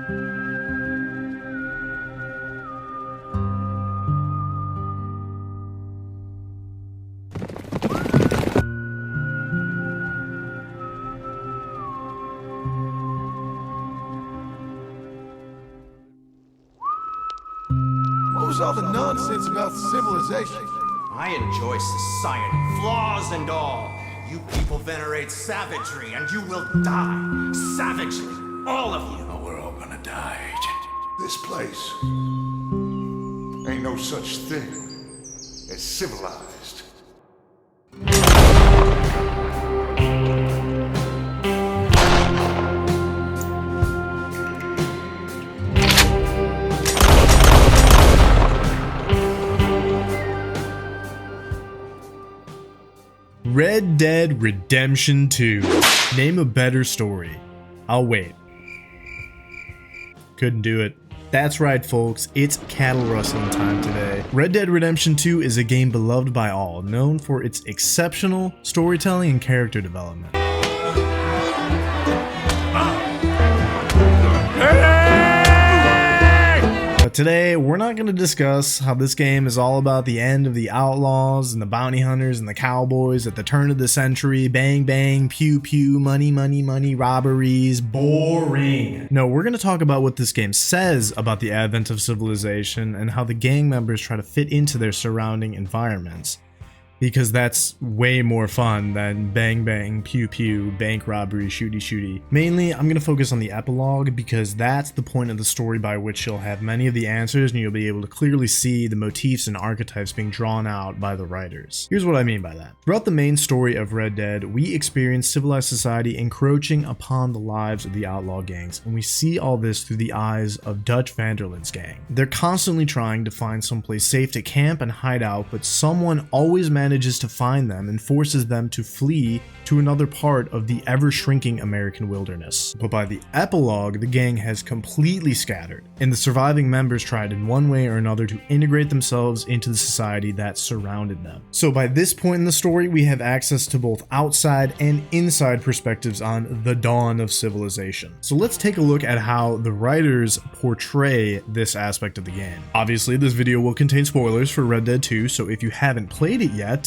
What was all the nonsense about civilization? I enjoy society, flaws and all. You people venerate savagery, and you will die. Savagely. All of you. Oh, we're all gonna die, Agent. This place ain't no such thing as civilized. Red Dead Redemption 2. Name a better story. I'll wait. Couldn't do it. That's right, folks, it's cattle rustling time today. Red Dead Redemption 2 is a game beloved by all, known for its exceptional storytelling and character development. But today, we're not going to discuss how this game is all about the end of the outlaws and the bounty hunters and the cowboys at the turn of the century, bang bang, pew pew, money money money, robberies, boring. No, we're going to talk about what this game says about the advent of civilization and how the gang members try to fit into their surrounding environments. Because that's way more fun than bang bang, pew pew, bank robbery, shooty shooty. Mainly, I'm going to focus on the epilogue because that's the point of the story by which you'll have many of the answers and you'll be able to clearly see the motifs and archetypes being drawn out by the writers. Here's what I mean by that. Throughout the main story of Red Dead, we experience civilized society encroaching upon the lives of the outlaw gangs, and we see all this through the eyes of Dutch Vanderlyn's gang. They're constantly trying to find someplace safe to camp and hide out, but someone always manages to find them and forces them to flee to another part of the ever-shrinking American wilderness. But by the epilogue, the gang has completely scattered, and the surviving members tried in one way or another to integrate themselves into the society that surrounded them. So by this point in the story, we have access to both outside and inside perspectives on the dawn of civilization. So let's take a look at how the writers portray this aspect of the game. Obviously, this video will contain spoilers for Red Dead 2, so if you haven't played it yet,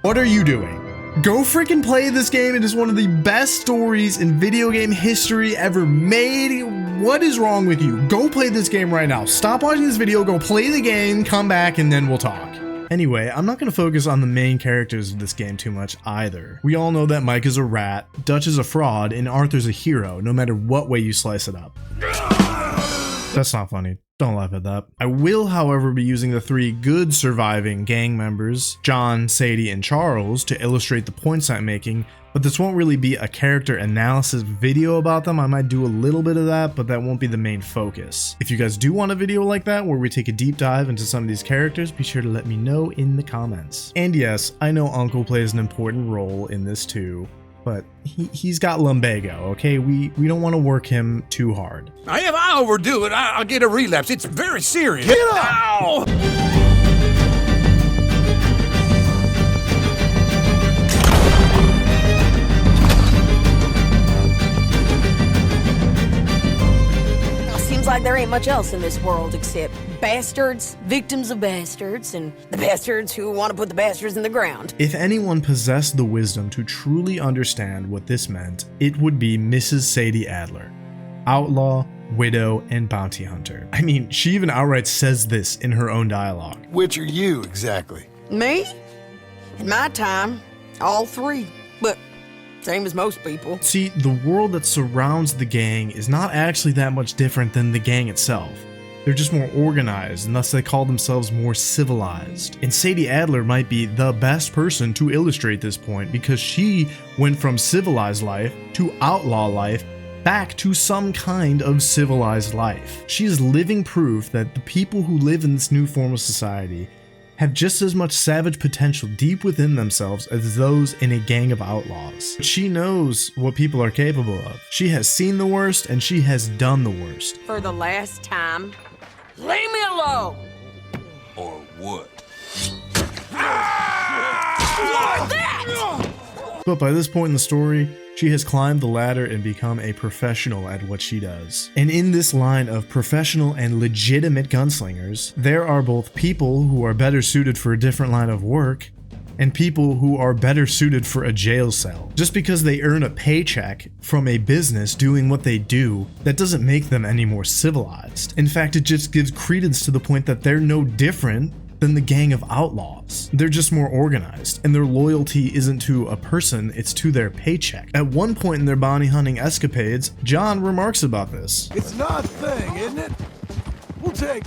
what are you doing? Go freaking play this game. It is one of the best stories in video game history ever made. What is wrong with you? Go play this game right now. Stop watching this video, go play the game, come back, and then we'll talk. Anyway, I'm not going to focus on the main characters of this game too much either. We all know that Mike is a rat, Dutch is a fraud, and Arthur's a hero, no matter what way you slice it up. That's not funny. Don't laugh at that. I will, however, be using the three good surviving gang members, John, Sadie, and Charles, to illustrate the points I'm making, but this won't really be a character analysis video about them. I might do a little bit of that, but that won't be the main focus. If you guys do want a video like that, where we take a deep dive into some of these characters, be sure to let me know in the comments. And yes, I know Uncle plays an important role in this too, but he's got lumbago, okay? We don't want to work him too hard. If I overdo it, I'll get a relapse. It's very serious. Get up! Ow! Seems like there ain't much else in this world except bastards, victims of bastards, and the bastards who want to put the bastards in the ground. If anyone possessed the wisdom to truly understand what this meant, it would be Mrs. Sadie Adler. Outlaw, widow, and bounty hunter. I mean, she even outright says this in her own dialogue. Which are you, exactly? Me? In my time, all three. But same as most people. See, the world that surrounds the gang is not actually that much different than the gang itself. They're just more organized, and thus they call themselves more civilized. And Sadie Adler might be the best person to illustrate this point because she went from civilized life to outlaw life back to some kind of civilized life. She is living proof that the people who live in this new form of society have just as much savage potential deep within themselves as those in a gang of outlaws. She knows what people are capable of. She has seen the worst and she has done the worst. For the last time, leave me alone! Or what? Like that! But by this point in the story, She has climbed the ladder and become a professional at what she does. And in this line of professional and legitimate gunslingers, there are both people who are better suited for a different line of work and people who are better suited for a jail cell. Just because they earn a paycheck from a business doing what they do, that doesn't make them any more civilized. In fact, it just gives credence to the point that they're no different than the gang of outlaws. They're just more organized, and their loyalty isn't to a person, it's to their paycheck. At one point in their bounty hunting escapades, John remarks about this. It's an odd thing, isn't it? We'll take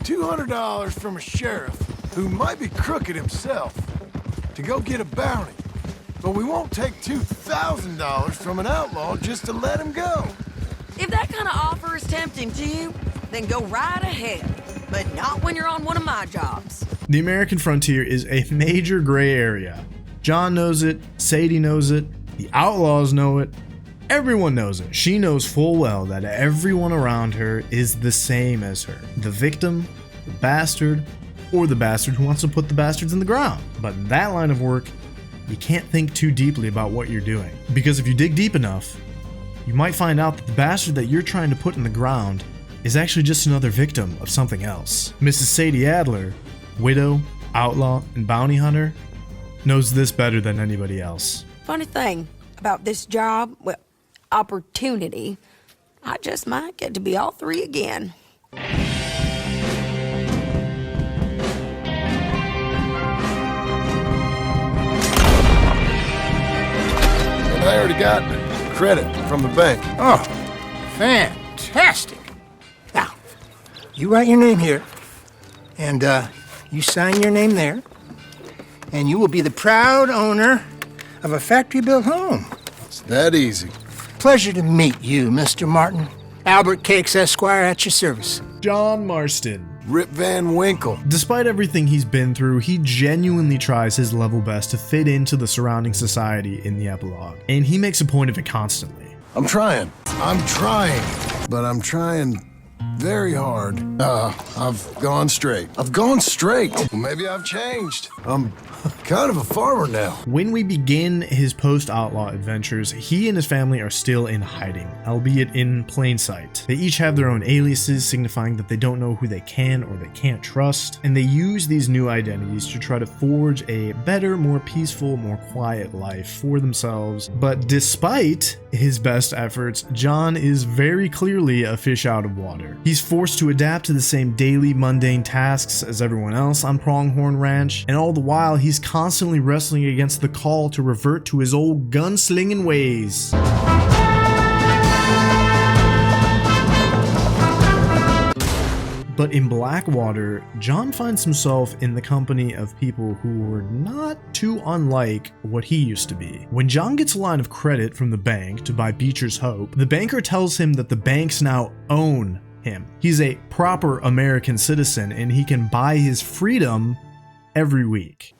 $200 from a sheriff who might be crooked himself to go get a bounty, but we won't take $2,000 from an outlaw just to let him go. If that kind of offer is tempting to you, then go right ahead. But not when you're on one of my jobs. The American frontier is a major gray area. John knows it, Sadie knows it, the outlaws know it, everyone knows it. She knows full well that everyone around her is the same as her. The victim, the bastard, or the bastard who wants to put the bastards in the ground. But in that line of work, you can't think too deeply about what you're doing. Because if you dig deep enough, you might find out that the bastard that you're trying to put in the ground is actually just another victim of something else. Mrs. Sadie Adler, widow, outlaw, and bounty hunter, knows this better than anybody else. Funny thing about this job, well, opportunity, I just might get to be all three again. And I already got credit from the bank. Oh, fantastic. Now, you write your name here, and you sign your name there, and you will be the proud owner of a factory-built home. It's that easy. Pleasure to meet you, Mr. Martin. Albert Cakes, Esquire, at your service. John Marston. Rip Van Winkle. Despite everything he's been through, he genuinely tries his level best to fit into the surrounding society in the epilogue, and he makes a point of it constantly. I'm trying, but I'm trying very hard. I've gone straight. Well, maybe I've changed. I'm kind of a farmer now. When we begin his post-outlaw adventures, he and his family are still in hiding, albeit in plain sight. They each have their own aliases, signifying that they don't know who they can or they can't trust, and they use these new identities to try to forge a better, more peaceful, more quiet life for themselves. But despite his best efforts, John is very clearly a fish out of water. He's forced to adapt to the same daily mundane tasks as everyone else on Pronghorn Ranch, and all the while he's constantly wrestling against the call to revert to his old gunslinging ways. But in Blackwater, John finds himself in the company of people who were not too unlike what he used to be. When John gets a line of credit from the bank to buy Beecher's Hope, the banker tells him that the banks now own him. He's a proper American citizen and he can buy his freedom every week.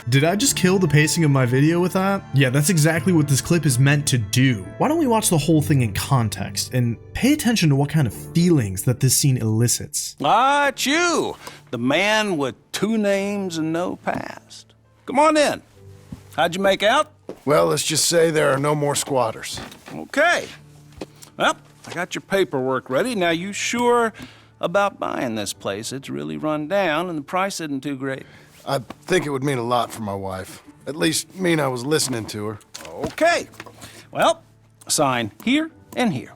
Did I just kill the pacing of my video with that? Yeah, that's exactly what this clip is meant to do. Why don't we watch the whole thing in context and pay attention to what kind of feelings that this scene elicits? Ah, it's you, the man with two names and no past. Come on in. How'd you make out? Well, let's just say there are no more squatters. Okay. Well, I got your paperwork ready. Now, you sure about buying this place? It's really run down and the price isn't too great. I think it would mean a lot for my wife. At least mean I was listening to her. Okay. Well, sign here and here.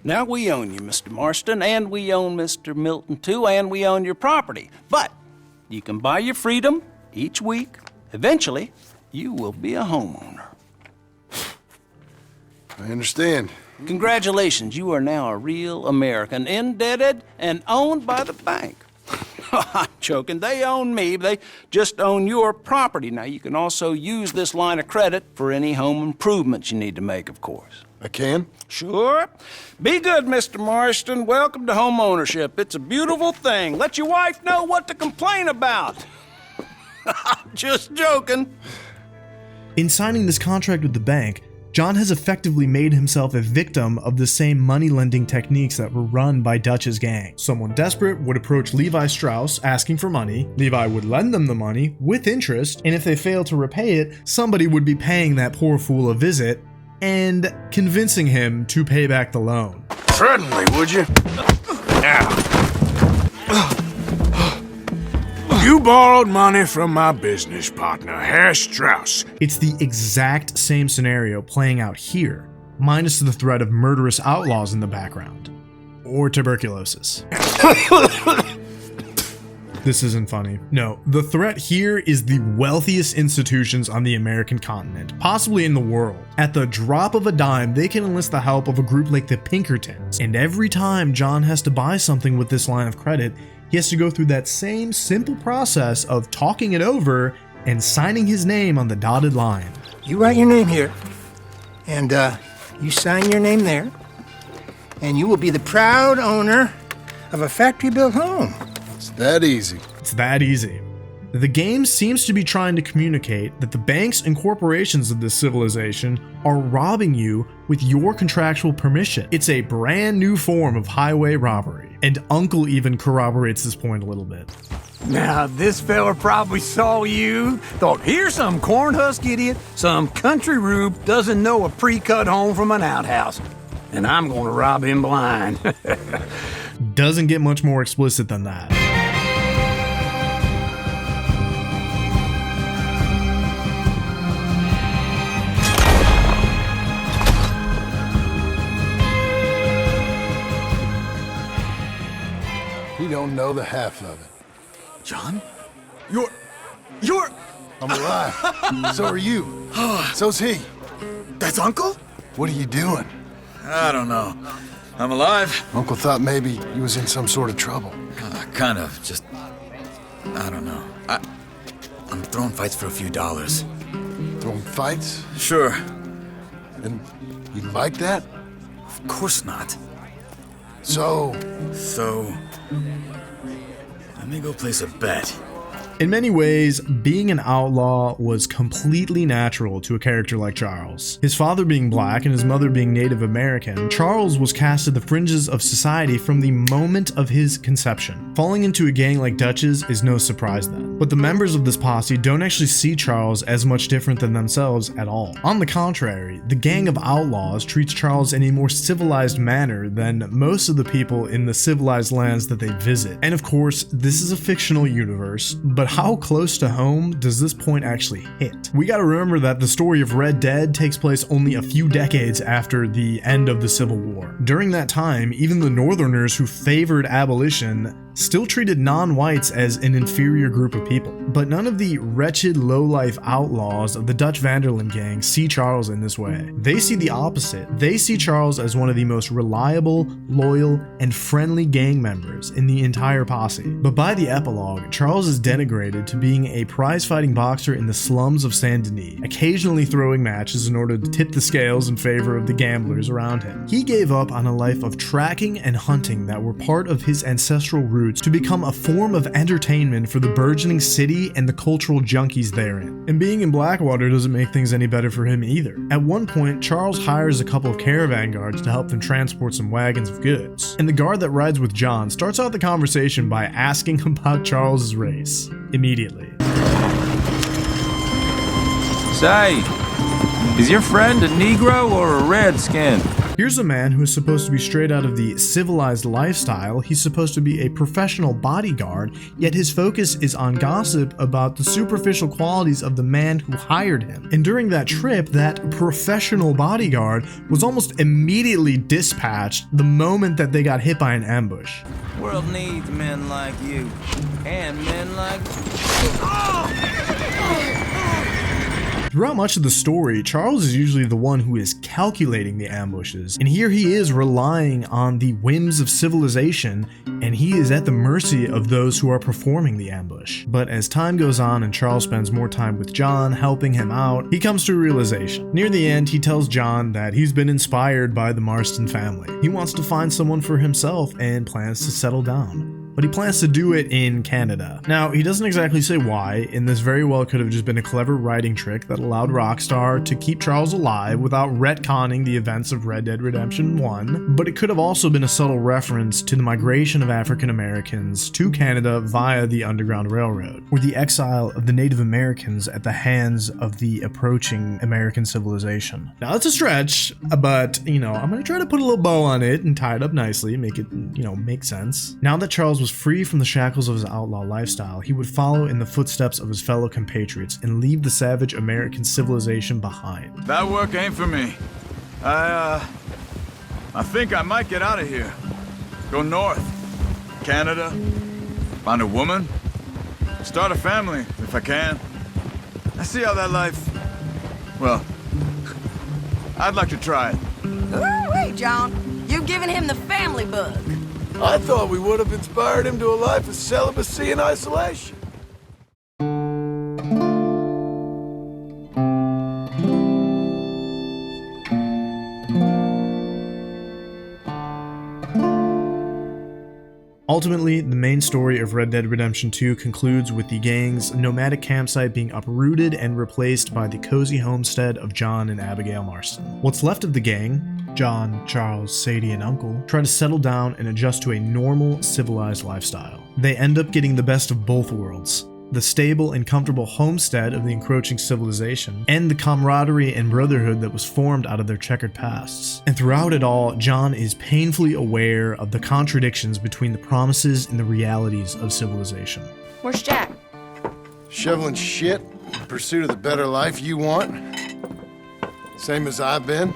Now, we own you, Mr. Marston, and we own Mr. Milton, too, and we own your property. But you can buy your freedom each week. Eventually, you will be a homeowner. I understand. Congratulations, you are now a real American, indebted and owned by the bank. I'm joking. They own me. They just own your property. Now, you can also use this line of credit for any home improvements you need to make, of course. I can? Sure. Be good, Mr. Marston. Welcome to home ownership. It's a beautiful thing. Let your wife know what to complain about. Just joking. In signing this contract with the bank, John has effectively made himself a victim of the same money-lending techniques that were run by Dutch's gang. Someone desperate would approach Levi Strauss asking for money, Levi would lend them the money with interest, and if they failed to repay it, somebody would be paying that poor fool a visit and convincing him to pay back the loan. Certainly, would you? Now. You borrowed money from my business partner, Herr Strauss. It's the exact same scenario playing out here, minus the threat of murderous outlaws in the background. Or tuberculosis. This isn't funny. No, the threat here is the wealthiest institutions on the American continent, possibly in the world. At the drop of a dime, they can enlist the help of a group like the Pinkertons. And every time John has to buy something with this line of credit, he has to go through that same simple process of talking it over and signing his name on the dotted line. You write your name here, and you sign your name there, and you will be the proud owner of a factory-built home. It's that easy. It's that easy. The game seems to be trying to communicate that the banks and corporations of this civilization are robbing you with your contractual permission. It's a brand new form of highway robbery, and Uncle even corroborates this point a little bit. Now, this fella probably saw you, thought, here's some cornhusk idiot, some country rube doesn't know a pre-cut home from an outhouse, and I'm gonna rob him blind. Doesn't get much more explicit than that. You don't know the half of it. John? You're... I'm alive. So are you. So's he. That's Uncle? What are you doing? I don't know. I'm alive. Uncle thought maybe he was in some sort of trouble. Kind of. Just... I don't know. I'm throwing fights for a few dollars. Throwing fights? Sure. And you like that? Of course not. So, let me go place a bet. In many ways, being an outlaw was completely natural to a character like Charles. His father being black and his mother being Native American, Charles was cast at the fringes of society from the moment of his conception. Falling into a gang like Dutch's is no surprise then. But the members of this posse don't actually see Charles as much different than themselves at all. On the contrary, the gang of outlaws treats Charles in a more civilized manner than most of the people in the civilized lands that they visit. And of course, this is a fictional universe, but how close to home does this point actually hit? We gotta remember that the story of Red Dead takes place only a few decades after the end of the Civil War. During that time, even the Northerners who favored abolition still treated non-whites as an inferior group of people. But none of the wretched low-life outlaws of the Dutch Vanderlyn gang see Charles in this way. They see the opposite. They see Charles as one of the most reliable, loyal, and friendly gang members in the entire posse. But by the epilogue, Charles is denigrated to being a prize-fighting boxer in the slums of Saint Denis, occasionally throwing matches in order to tip the scales in favor of the gamblers around him. He gave up on a life of tracking and hunting that were part of his ancestral roots to become a form of entertainment for the burgeoning city and the cultural junkies therein. And being in Blackwater doesn't make things any better for him either. At one point, Charles hires a couple of caravan guards to help them transport some wagons of goods. And the guard that rides with John starts out the conversation by asking about Charles's race. Immediately. Say, is your friend a Negro or a Redskin? Here's a man who is supposed to be straight out of the civilized lifestyle. He's supposed to be a professional bodyguard, yet his focus is on gossip about the superficial qualities of the man who hired him. And during that trip, that professional bodyguard was almost immediately dispatched the moment that they got hit by an ambush. World needs men like you. And men like... Throughout much of the story, Charles is usually the one who is calculating the ambushes, and here he is relying on the whims of civilization, and he is at the mercy of those who are performing the ambush. But as time goes on and Charles spends more time with John, helping him out, he comes to a realization. Near the end, he tells John that he's been inspired by the Marston family. He wants to find someone for himself and plans to settle down. But he plans to do it in Canada. Now, he doesn't exactly say why, and this very well could have just been a clever writing trick that allowed Rockstar to keep Charles alive without retconning the events of Red Dead Redemption 1, but it could have also been a subtle reference to the migration of African Americans to Canada via the Underground Railroad, or the exile of the Native Americans at the hands of the approaching American civilization. Now, that's a stretch, but, I'm gonna try to put a little bow on it and tie it up nicely, make it, make sense. Now that Charles was free from the shackles of his outlaw lifestyle, he would follow in the footsteps of his fellow compatriots and leave the savage American civilization behind. That work ain't for me. I think I might get out of here. Go north. Canada. Find a woman. Start a family, if I can. I see how that life... Well, I'd like to try it. Ooh-wee, John. You've given him the family bug. I thought we would have inspired him to a life of celibacy and isolation. Ultimately, the main story of Red Dead Redemption 2 concludes with the gang's nomadic campsite being uprooted and replaced by the cozy homestead of John and Abigail Marston. What's left of the gang, John, Charles, Sadie, and Uncle, try to settle down and adjust to a normal, civilized lifestyle. They end up getting the best of both worlds: the stable and comfortable homestead of the encroaching civilization, and the camaraderie and brotherhood that was formed out of their checkered pasts. And throughout it all, John is painfully aware of the contradictions between the promises and the realities of civilization. Where's Jack? Shoveling shit in pursuit of the better life you want. Same as I've been.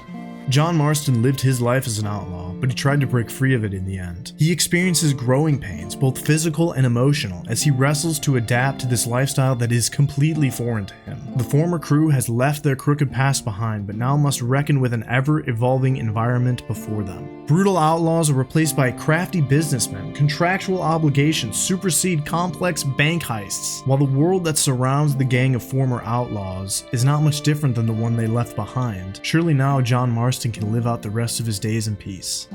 John Marston lived his life as an outlaw, but he tried to break free of it in the end. He experiences growing pains, both physical and emotional, as he wrestles to adapt to this lifestyle that is completely foreign to him. The former crew has left their crooked past behind, but now must reckon with an ever-evolving environment before them. Brutal outlaws are replaced by crafty businessmen. Contractual obligations supersede complex bank heists, while the world that surrounds the gang of former outlaws is not much different than the one they left behind. Surely now John Marston can live out the rest of his days in peace.